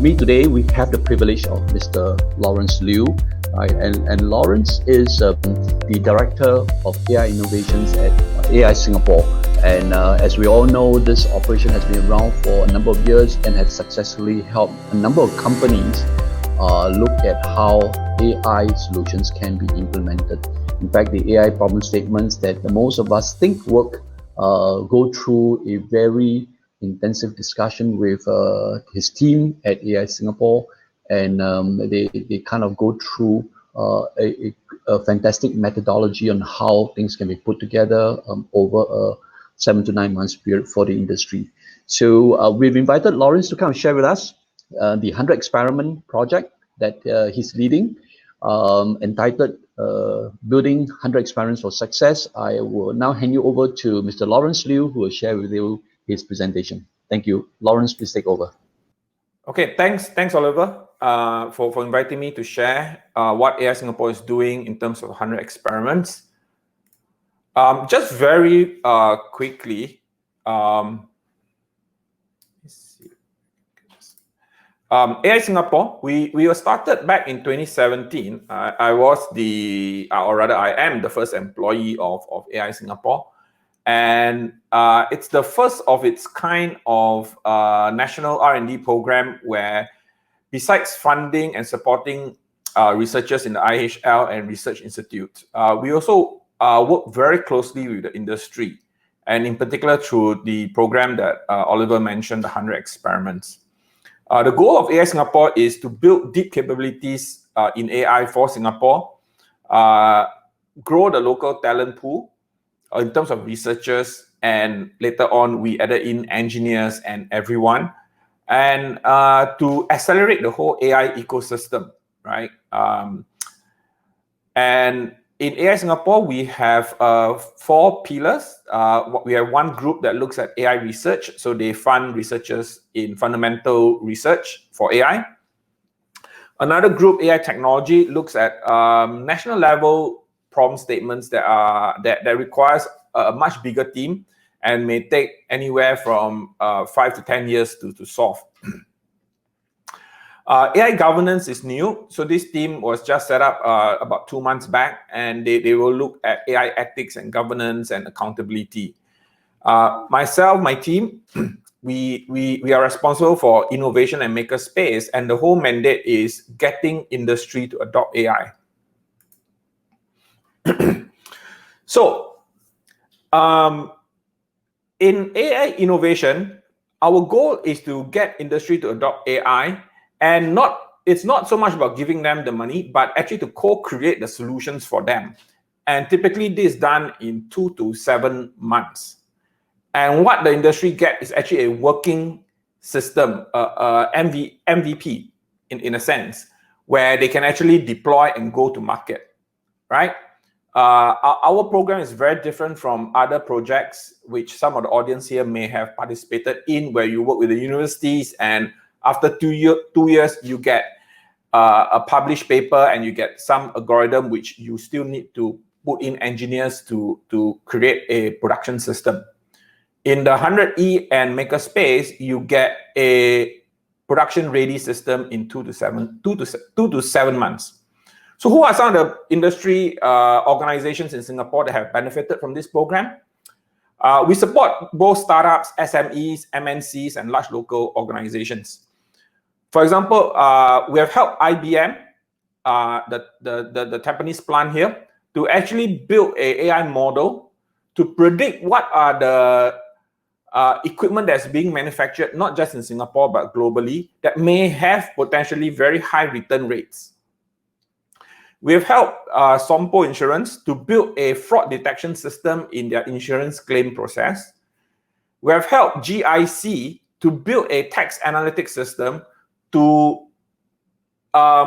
me today, we have the privilege of Mr. Lawrence Liu. And Lawrence is the Director of AI Innovations at AI Singapore. And as we all know, this operation has been around for a number of years and has successfully helped a number of companies look at how AI solutions can be implemented. In fact, the AI problem statements that most of us think work go through a very intensive discussion with his team at AI Singapore, and they kind of go through a fantastic methodology on how things can be put together over a 7 to 9 months period for the industry. So we've invited Lawrence to come and share with us the 100 Experiment project that he's leading, entitled Building 100 Experiments for Success. I will now hand you over to Mr. Lawrence Liu, who will share with you his presentation. Thank you. Lawrence, please take over. Okay, thanks Oliver, for inviting me to share what AI Singapore is doing in terms of 100 experiments. Just very quickly, AI Singapore, we were started back in 2017. I am the first employee of AI Singapore. And it's the first of its kind of national R&D program where, besides funding and supporting researchers in the IHL and research institute, we also work very closely with the industry, and in particular through the program that Oliver mentioned, the 100 experiments. The goal of AI Singapore is to build deep capabilities in AI for Singapore, grow the local talent pool in terms of researchers, and later on we added in engineers and everyone, and to accelerate the whole AI ecosystem, right? And in AI Singapore, we have 4 pillars. We have one group that looks at AI research, so they fund researchers in fundamental research for AI. Another group, AI technology, looks at national level problem statements that requires a much bigger team and may take anywhere from 5 to 10 years to solve. AI governance is new, so this team was just set up about 2 months back, and they will look at AI ethics and governance and accountability. Myself, my team, we are responsible for innovation and makerspace, and the whole mandate is getting industry to adopt AI. So, in AI innovation, our goal is to get industry to adopt AI, and it's not so much about giving them the money, but actually to co-create the solutions for them. And typically this is done in 2 to 7 months. And what the industry gets is actually a working system, MVP in a sense, where they can actually deploy and go to market, right? Our program is very different from other projects which some of the audience here may have participated in, where you work with the universities, and after 2 years you get a published paper and you get some algorithm which you still need to put in engineers to create a production system. In the 100E and makerspace, you get a production ready system in 2 to 7 months. So who are some of the industry organizations in Singapore that have benefited from this program? We support both startups, SMEs, MNCs, and large local organizations. For example, we have helped IBM, the Japanese plant here, to actually build an AI model to predict what are the equipment that's being manufactured, not just in Singapore, but globally, that may have potentially very high return rates. We have helped Sompo Insurance to build a fraud detection system in their insurance claim process. We have helped GIC to build a tax analytics system to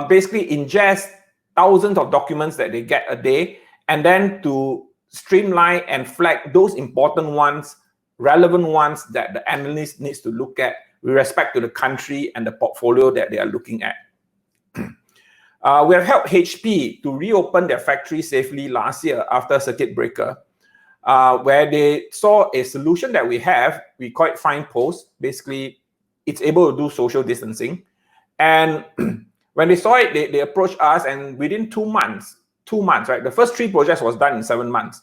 basically ingest thousands of documents that they get a day, and then to streamline and flag those important ones, relevant ones that the analyst needs to look at with respect to the country and the portfolio that they are looking at. We have helped HP to reopen their factory safely last year after circuit breaker, where they saw a solution that we call it Fine Post. Basically, it's able to do social distancing, And when they saw it, they approached us, and within 2 months, right? The first 3 projects was done in 7 months.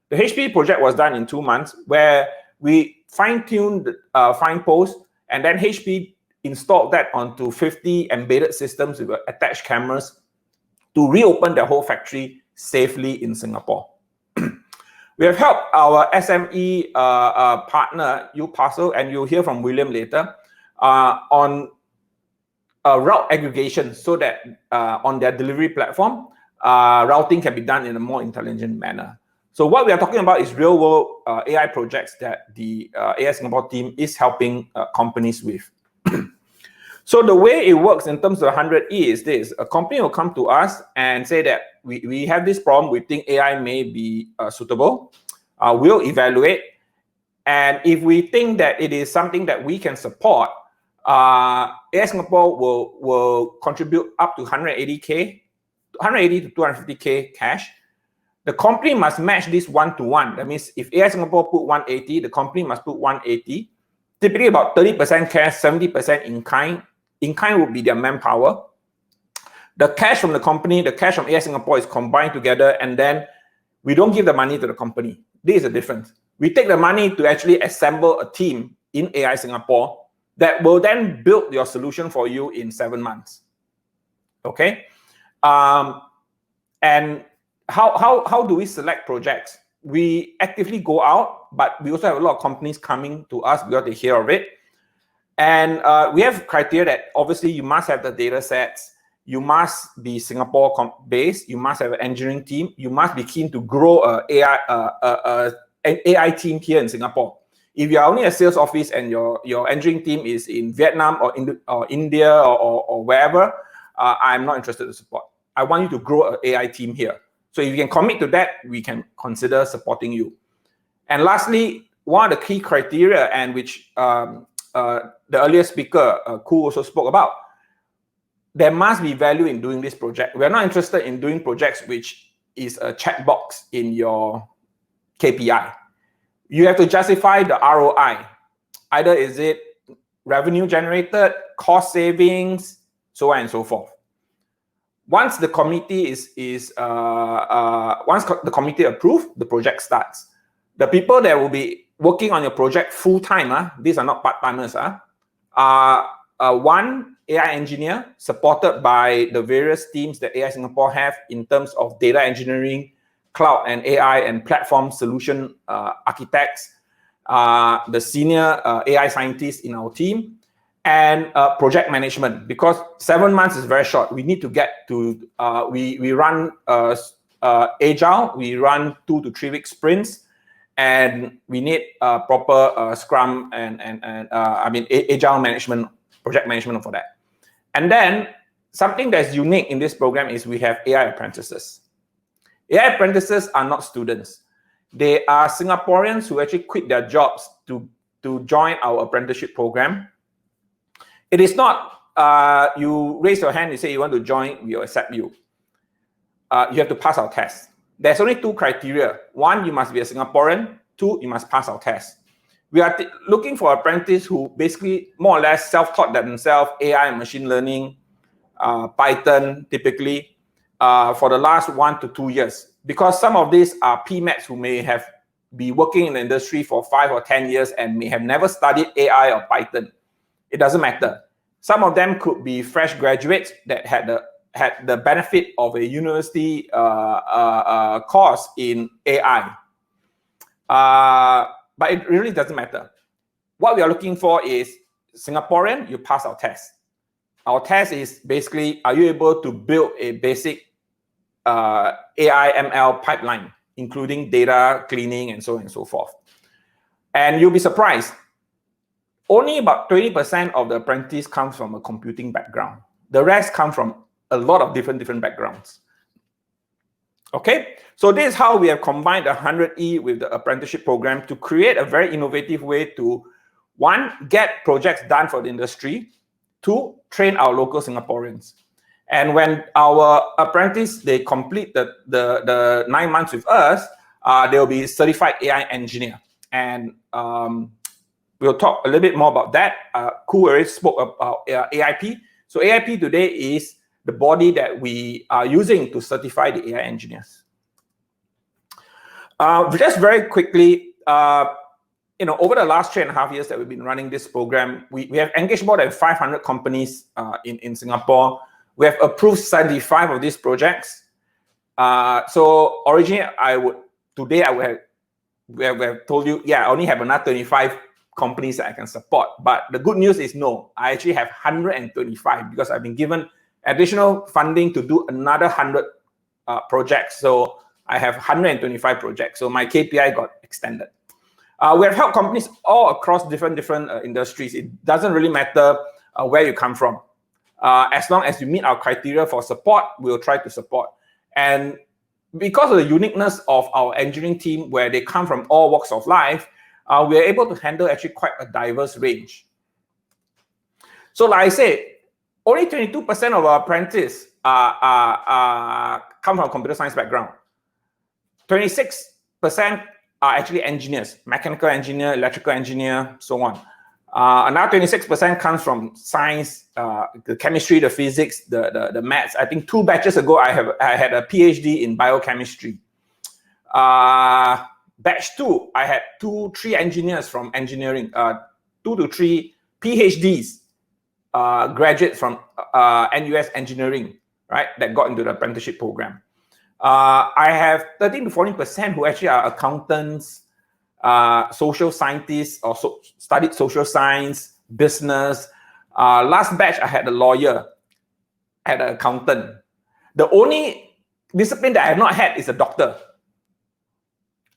The HP project was done in 2 months, where we fine-tuned FinePost, and then HP installed that onto 50 embedded systems with attached cameras to reopen the whole factory safely in Singapore. We have helped our SME partner, UParcel, and you'll hear from William later, on route aggregation, so that on their delivery platform, routing can be done in a more intelligent manner. So what we are talking about is real-world AI projects that the AI Singapore team is helping companies with. So the way it works in terms of 100E is this: a company will come to us and say that we have this problem, we think AI may be suitable. We'll evaluate, and if we think that it is something that we can support, AI Singapore will contribute up to 180 to 250K cash. The company must match this 1-to-1. That means if AI Singapore put 180, the company must put 180. Typically about 30% cash, 70% in kind. In kind would be their manpower. The cash from the company, the cash from AI Singapore is combined together, and then we don't give the money to the company. This is the difference. We take the money to actually assemble a team in AI Singapore that will then build your solution for you in 7 months. Okay? And how do we select projects? We actively go out, but we also have a lot of companies coming to us because they hear of it. And we have criteria that obviously you must have the data sets, you must be Singapore based, you must have an engineering team, you must be keen to grow an AI team here in Singapore. If you're only a sales office and your engineering team is in Vietnam or India or wherever, I'm not interested to support. I want you to grow an AI team here. So if you can commit to that, we can consider supporting you. And lastly, one of the key criteria, and which the earlier speaker, Koo, also spoke about, there must be value in doing this project. We're not interested in doing projects which is a checkbox in your KPI. You have to justify the ROI. Either is it revenue generated, cost savings, so on and so forth. Once the committee once the committee approves, the project starts. The people that will be working on your project full time, these are not part-timers, are one AI engineer supported by the various teams that AI Singapore have in terms of data engineering, cloud and AI and platform solution architects, the senior AI scientists in our team, and project management, because 7 months is very short. We need to get to, we run agile, we run 2 to 3 week sprints, and we need proper Scrum and agile management, project management for that. And then something that's unique in this program is we have AI apprentices. AI apprentices are not students. They are Singaporeans who actually quit their jobs to join our apprenticeship program. It is not you raise your hand, you say you want to join, we will accept you. You have to pass our test. There's only 2 criteria. 1, you must be a Singaporean. 2, you must pass our test. We are looking for apprentices who basically more or less self-taught themselves AI and machine learning, Python typically, for the last 1 to 2 years. Because some of these are PMETs who may have been working in the industry for 5 or 10 years and may have never studied AI or Python. It doesn't matter. Some of them could be fresh graduates that had the benefit of a university course in AI. But it really doesn't matter. What we are looking for is Singaporean, you pass our test. Our test is basically, are you able to build a basic AI ML pipeline, including data cleaning and so on and so forth. And you'll be surprised. Only about 20% of the apprentice comes from a computing background. The rest come from a lot of different backgrounds. Okay, so this is how we have combined the 100E with the apprenticeship program to create a very innovative way to, 1, get projects done for the industry, 2, train our local Singaporeans. And when our apprentice, they complete the 9 months with us, they'll be certified AI engineer. And we'll talk a little bit more about that. Koo already spoke about AIP. So AIP today is the body that we are using to certify the AI engineers. Just very quickly, over the last 3.5 years that we've been running this program, we have engaged more than 500 companies in Singapore. We have approved 75 of these projects. So originally, I would have told you, I only have another 25 companies that I can support. But the good news is no, I actually have 125 because I've been given additional funding to do another 100 projects. So I have 125 projects. So my KPI got extended. We have helped companies all across different industries. It doesn't really matter where you come from. As long as you meet our criteria for support, we'll try to support. And because of the uniqueness of our engineering team, where they come from all walks of life, we are able to handle actually quite a diverse range. So like I said, only 22% of our apprentices come from computer science background. 26% are actually engineers, mechanical engineer, electrical engineer, so on. Another 26% comes from science, the chemistry, the physics, the maths. I think 2 batches ago, I had a PhD in biochemistry. Batch 2, I had 3 engineers from engineering, 2 to 3 PhDs, graduates from NUS engineering, right, that got into the apprenticeship program. I have 13 to 14% who actually are accountants, social scientists, or studied social science, business. Last batch, I had a lawyer, I had an accountant. The only discipline that I have not had is a doctor.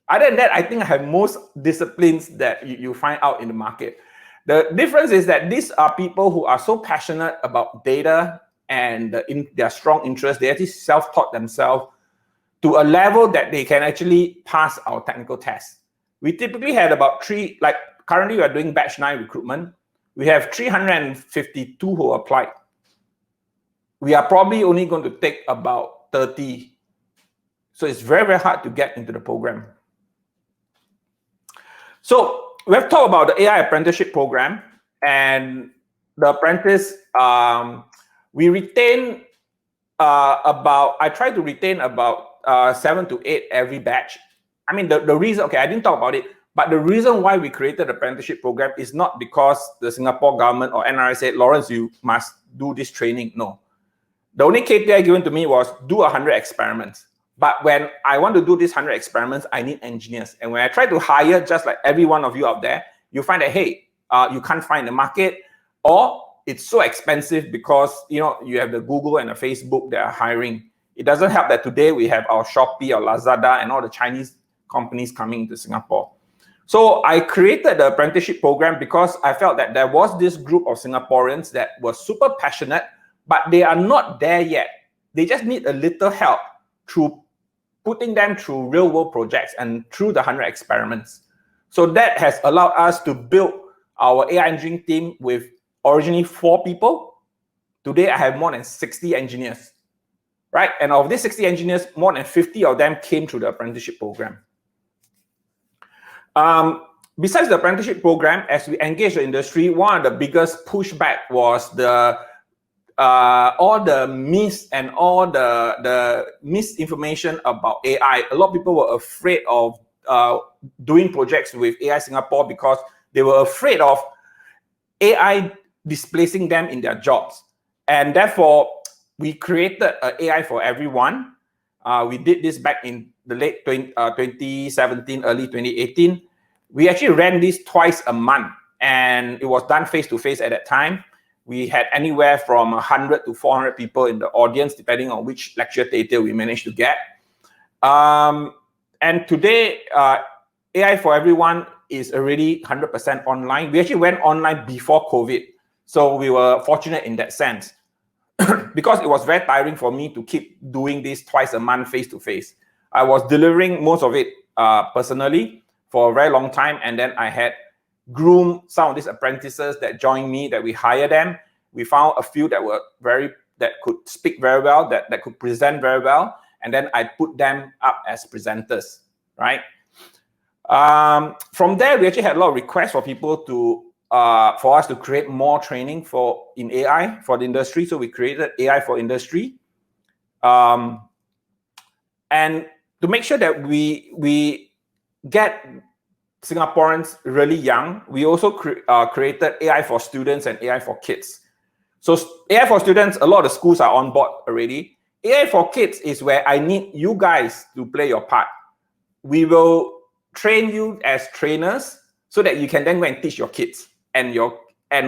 Other than that, I think I have most disciplines that you find out in the market. The difference is that these are people who are so passionate about data and in their strong interest. They actually self-taught themselves to a level that they can actually pass our technical tests. We typically had about currently we are doing batch 9 recruitment. We have 352 who applied. We are probably only going to take about 30. So it's very, very hard to get into the program. So we have talked about the AI apprenticeship program, and the apprentice, we retain I try to retain about 7 to 8 every batch. I mean, the reason, I didn't talk about it, but the reason why we created the apprenticeship program is not because the Singapore government or NRI said, Lawrence, you must do this training. No. The only KPI given to me was do 100 experiments. But when I want to do these 100 experiments, I need engineers. And when I try to hire, just like every one of you out there, you find that, hey, you can't find the market, or it's so expensive because you have the Google and the Facebook that are hiring. It doesn't help that today we have our Shopee or Lazada and all the Chinese companies coming into Singapore. So I created the apprenticeship program because I felt that there was this group of Singaporeans that were super passionate, but they are not there yet. They just need a little help through putting them through real-world projects and through the 100 experiments. So that has allowed us to build our AI engineering team with originally 4 people. Today, I have more than 60 engineers, right? And of these 60 engineers, more than 50 of them came through the apprenticeship program. Besides the apprenticeship program, as we engage the industry, one of the biggest pushback was all the myths and all the misinformation about AI. A lot of people were afraid of doing projects with AI Singapore because they were afraid of AI displacing them in their jobs. And therefore, we created an AI for everyone. We did this back in the late 2017, early 2018. We actually ran this twice a month, and it was done face-to-face at that time. We had anywhere from 100 to 400 people in the audience, depending on which lecture theatre we managed to get. And today, AI for Everyone is already 100% online. We actually went online before COVID. So we were fortunate in that sense. Because it was very tiring for me to keep doing this twice a month face-to-face. I was delivering most of it personally for a very long time. And then I had groomed some of these apprentices that joined me, that we hired them. We found a few that could speak very well, that could present very well. And then I put them up as presenters, right? From there, we actually had a lot of requests for people to for us to create more training in AI for the industry. So we created AI for Industry. And to make sure that we get Singaporeans really young, we also created AI for Students and AI for Kids. So AI for Students, a lot of the schools are on board already. AI for Kids is where I need you guys to play your part. We will train you as trainers so that you can then go and teach your kids. And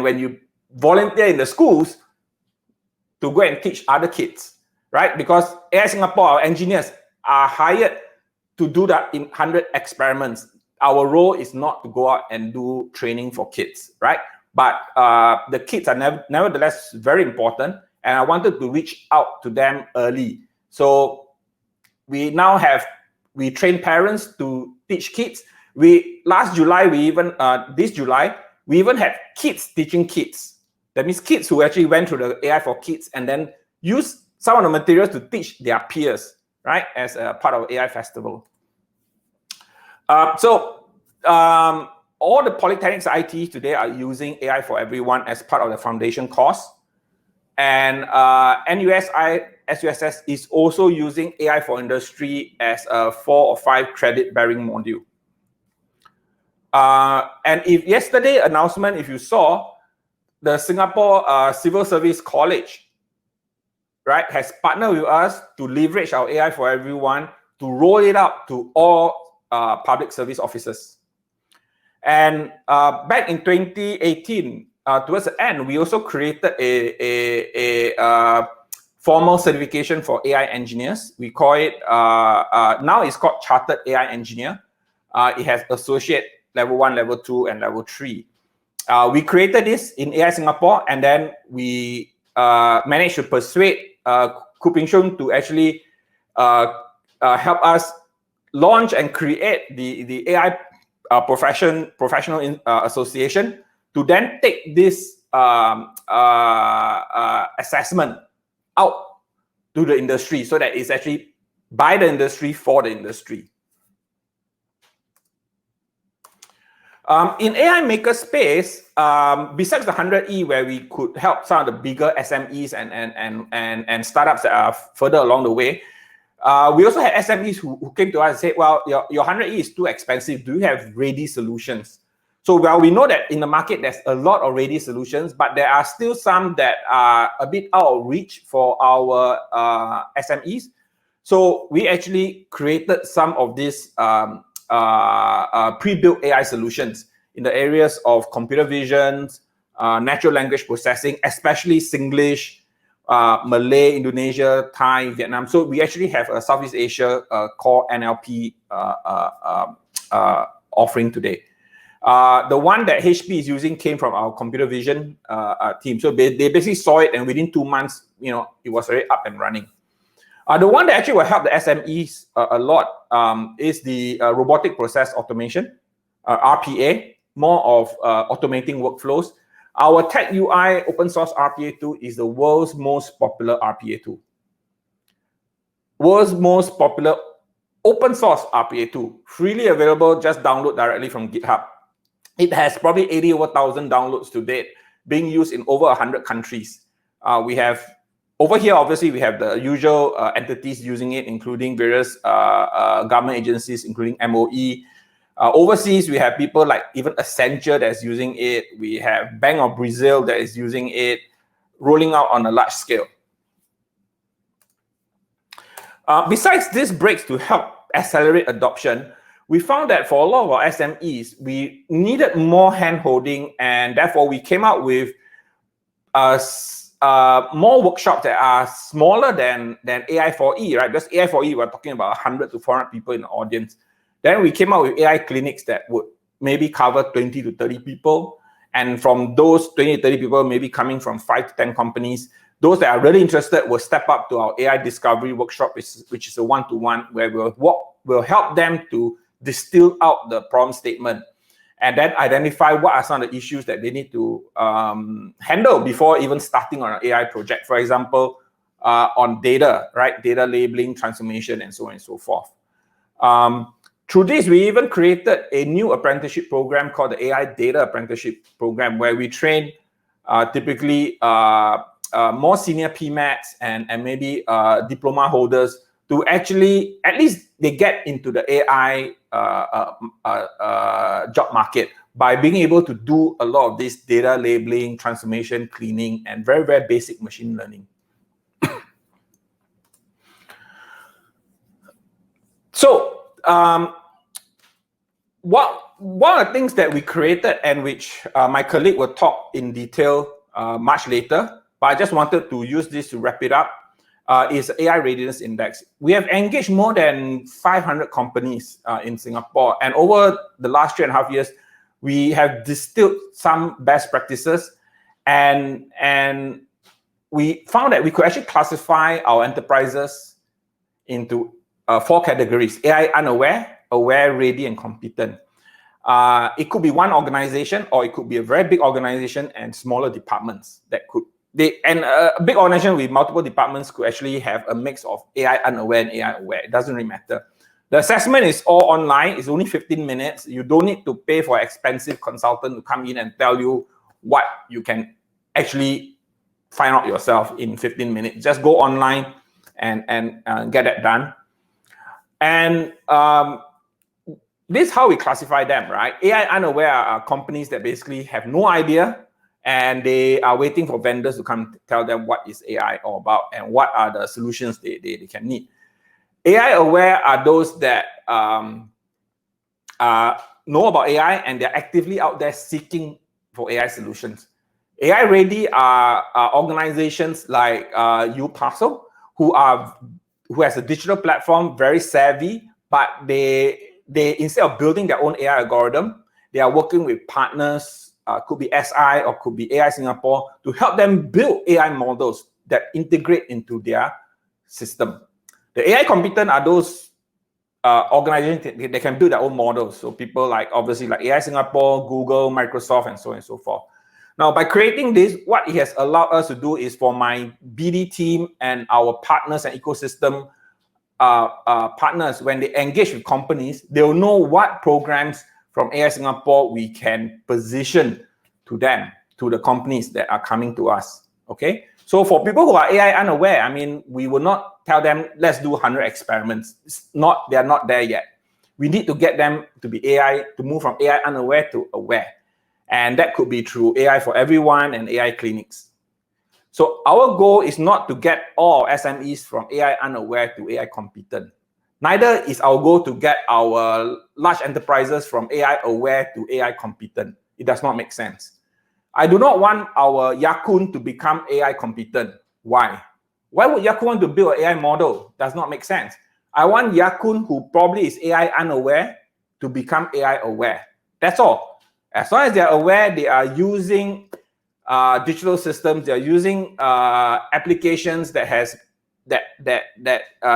when you volunteer in the schools, to go and teach other kids, right? Because AI Singapore, our engineers are hired to do that in 100 experiments. Our role is not to go out and do training for kids, right? But the kids are nevertheless very important, and I wanted to reach out to them early. So we train parents to teach kids. This July, we even had kids teaching kids. That means kids who actually went through the AI for Kids and then used some of the materials to teach their peers, right, as a part of AI Festival. All the polytechnics IT today are using AI for Everyone as part of the foundation course. And SUSS is also using AI for Industry as a 4 or 5 credit bearing module. And if yesterday announcement, if you saw, the Singapore Civil Service College, right, has partnered with us to leverage our AI for Everyone to roll it out to all public service officers. And back in 2018, towards the end, we also created a formal certification for AI engineers. We call it, now it's called Chartered AI Engineer. It has associate level 1, level 2, and level 3. We created this in AI Singapore, and then we managed to persuade Khoo Ping Shung to actually help us launch and create the AI professional association to then take this assessment out to the industry so that it's actually by the industry for the industry. In AI maker space, besides the 100E where we could help some of the bigger SMEs and startups that are further along the way, we also had SMEs who came to us and said, well, your 100E is too expensive. Do you have ready solutions? So while we know that in the market, there's a lot of ready solutions, but there are still some that are a bit out of reach for our SMEs. So we actually created some of these pre-built AI solutions in the areas of computer vision, natural language processing, especially Singlish, Malay, Indonesia, Thai, Vietnam. So we actually have a Southeast Asia core NLP offering today. The one that HP is using came from our computer vision team. So they basically saw it, and within 2 months, it was already up and running. The one that actually will help the SMEs a lot is the robotic process automation, RPA, more of automating workflows. Our Tech UI open source RPA tool is the world's most popular RPA tool. World's most popular open source RPA tool, freely available, just download directly from GitHub. It has probably 80,000 downloads to date, being used in over 100 countries. We have, over here, obviously, we have the usual entities using it, including various government agencies, including MOE. Overseas, we have people like even Accenture that's using it. We have Bank of Brazil that is using it, rolling out on a large scale. Besides these breaks to help accelerate adoption, we found that for a lot of our SMEs, we needed more hand-holding, and therefore we came out with more workshops that are smaller than AI4E, right? Because AI4E, we're talking about 100 to 400 people in the audience. Then we came out with AI clinics that would maybe cover 20 to 30 people. And from those 20 to 30 people, maybe coming from 5 to 10 companies, those that are really interested will step up to our AI discovery workshop, which is a one-to-one, where we'll help them to distill out the problem statement and then identify what are some of the issues that they need to handle before even starting on an AI project. For example, on data, right? Data labeling, transformation, and so on and so forth. Through this, we even created a new apprenticeship program called the AI Data Apprenticeship Program, where we train typically more senior PMATs and maybe diploma holders to actually, at least they get into the AI job market by being able to do a lot of this data labeling, transformation, cleaning, and very, very basic machine learning. So, one of the things that we created, and which my colleague will talk in detail much later, but I just wanted to use this to wrap it up, is AI Readiness Index. We have engaged more than 500 companies in Singapore, and over the last 3.5 years, we have distilled some best practices, and we found that we could actually classify our enterprises into 4 categories: AI unaware, aware, ready, and competent. It could be one organization, or it could be a very big organization and smaller departments that could. A big organization with multiple departments could actually have a mix of AI unaware and AI aware. It doesn't really matter. The assessment is all online. It's only 15 minutes. You don't need to pay for an expensive consultant to come in and tell you what you can actually find out yourself in 15 minutes. Just go online and get that done. And this is how we classify them, right? AI unaware are companies that basically have no idea, and they are waiting for vendors to come tell them what is AI all about and what are the solutions they can need. AI aware are those that know about AI, and they're actively out there seeking for AI solutions. AI ready are organizations like AIBotics, who has a digital platform, very savvy, but they instead of building their own AI algorithm, they are working with partners, could be SI or could be AI Singapore, to help them build AI models that integrate into their system. The AI competent are those organizations that can build their own models. So people like, obviously, like AI Singapore, Google, Microsoft, and so on and so forth. Now, by creating this, what it has allowed us to do is for my BD team and our partners and ecosystem partners, when they engage with companies, they'll know what programs from AI Singapore we can position to them, to the companies that are coming to us, okay? So for people who are AI unaware, I mean, we will not tell them, let's do 100 experiments. They're not there yet. We need to get them to be to move from AI unaware to aware. And that could be through AI for everyone and AI clinics. So our goal is not to get all SMEs from AI unaware to AI competent. Neither is our goal to get our large enterprises from AI aware to AI competent. It does not make sense. I do not want our Yakun to become AI competent. Why? Why would Yakun want to build an AI model? Does not make sense. I want Yakun, who probably is AI unaware, to become AI aware. That's all. As long as they are aware, they are using digital systems, they are using applications that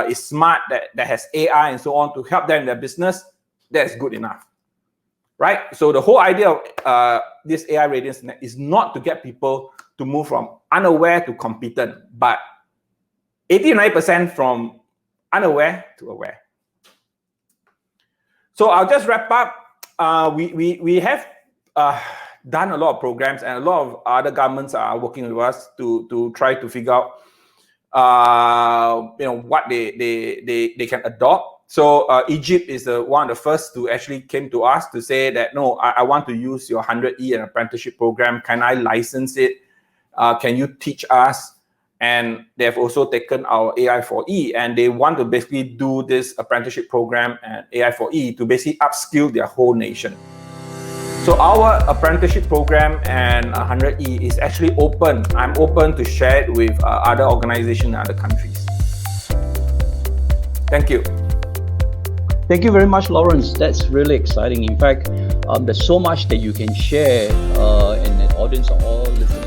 is smart, that has AI and so on to help them in their business, that's good enough, right? So the whole idea of this AI Readiness Index is not to get people to move from unaware to competent, but 89% from unaware to aware. So I'll just wrap up. We have done a lot of programs, and a lot of other governments are working with us to try to figure out what they can adopt. So Egypt is one of the first to actually came to us to say that, no, I want to use your 100E and apprenticeship program. Can I license it? Can you teach us? And they have also taken our AI4E, and they want to basically do this apprenticeship program and AI4E to basically upskill their whole nation. So our apprenticeship program and 100E is actually open. I'm open to share it with other organizations in other countries. Thank you. Thank you very much, Lawrence. That's really exciting. In fact, there's so much that you can share, and the audience are all listening.